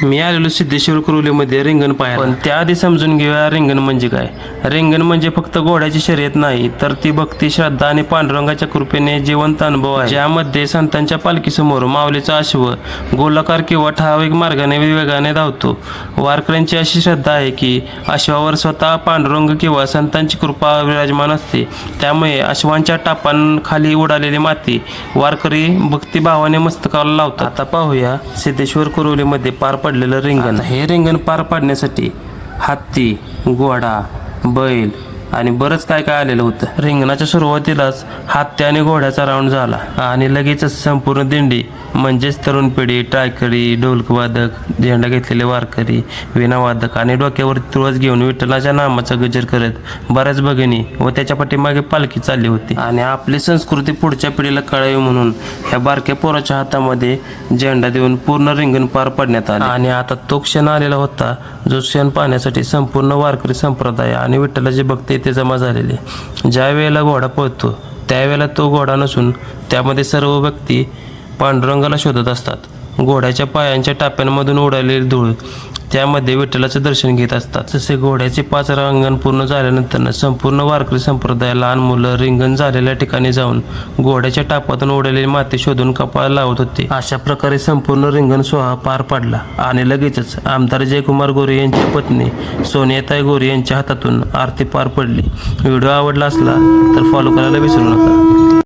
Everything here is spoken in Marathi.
मी आलेलो सिद्धेश्वर कुरुलीमध्ये रिंगण पाहायला, पण त्याआधी समजून घेऊया रिंगण म्हणजे काय. रिंगण म्हणजे फक्त घोड्याची शर्यत नाही, तर ती भक्ती, श्रद्धा आणि पांडुरंगाच्या कृपेने जिवंत अनुभव आहे, ज्यामध्ये संतांच्या पालखीसमोर माऊलीचा अश्व गोलाकार किंवा ठराविक मार्गाने वेगाने धावतो. वारकऱ्यांची अशी श्रद्धा आहे की अश्वावर स्वतः पांडुरंग किंवा संतांची कृपा विराजमान असते, त्यामुळे अश्वांच्या टापांखाली उडालेली माती वारकरी भक्तिभावाने मस्तकाला लावतात. आता पाहूया सिद्धेश्वर कुरुलीमध्ये पार पडलेलं रिंगण. हे रिंगण पार पाडण्यासाठी हत्ती, घोडा, बैल आणि बरंच काय काय आलेलं होतं. रिंगणाच्या सुरुवातीलाच हत्ती आणि घोड्याचा राऊंड झाला आणि लगेचच संपूर्ण दिंडी म्हणजेच तरुण पिढी, टाळकरी, ढोलकवादक, झेंडा घेतलेले वारकरी, विणावादक आणि डोक्यावर तुळस घेऊन विठ्ठलाच्या नामाचा गजर करत बऱ्याच भगिनी व त्याच्या पाठीमागे पालखी चालली होती. आणि आपली संस्कृती पुढच्या पिढीला कळावी म्हणून ह्या बारक्या पोराच्या हातामध्ये झेंडा देऊन पूर्ण रिंगण पार पाडण्यात आले. आणि आता तो क्षण आलेला होता, जो क्षण पाहण्यासाठी संपूर्ण वारकरी संप्रदाय आणि विठ्ठलाची भक्ती इथे जमा झालेली. ज्या वेळेला घोडा पळतो त्यावेळेला तो घोडा नसून त्यामध्ये सर्व व्यक्ती पांडुरंगाला शोधत असतात. घोड्याच्या पायांच्या टाप्यांमधून उडालेली धूळ त्यामध्ये विठ्ठलाचे दर्शन घेत असतात. तसे घोड्याचे 5 रांगण पूर्ण झाल्यानंतर संपूर्ण वारकरी संप्रदाय, लहान मुलं रिंगण झालेल्या ठिकाणी जाऊन घोड्याच्या टापातून उडालेली माती शोधून कपाळाला लावत होते. अशा प्रकारे संपूर्ण रिंगण सोहळा पार पडला आणि लगेचच आमदार जयकुमार गोरे यांची पत्नी सोनियाताई गोरे यांच्या हातातून आरती पार पडली. व्हिडिओ आवडला असला तर फॉलो करायला विसरू नका.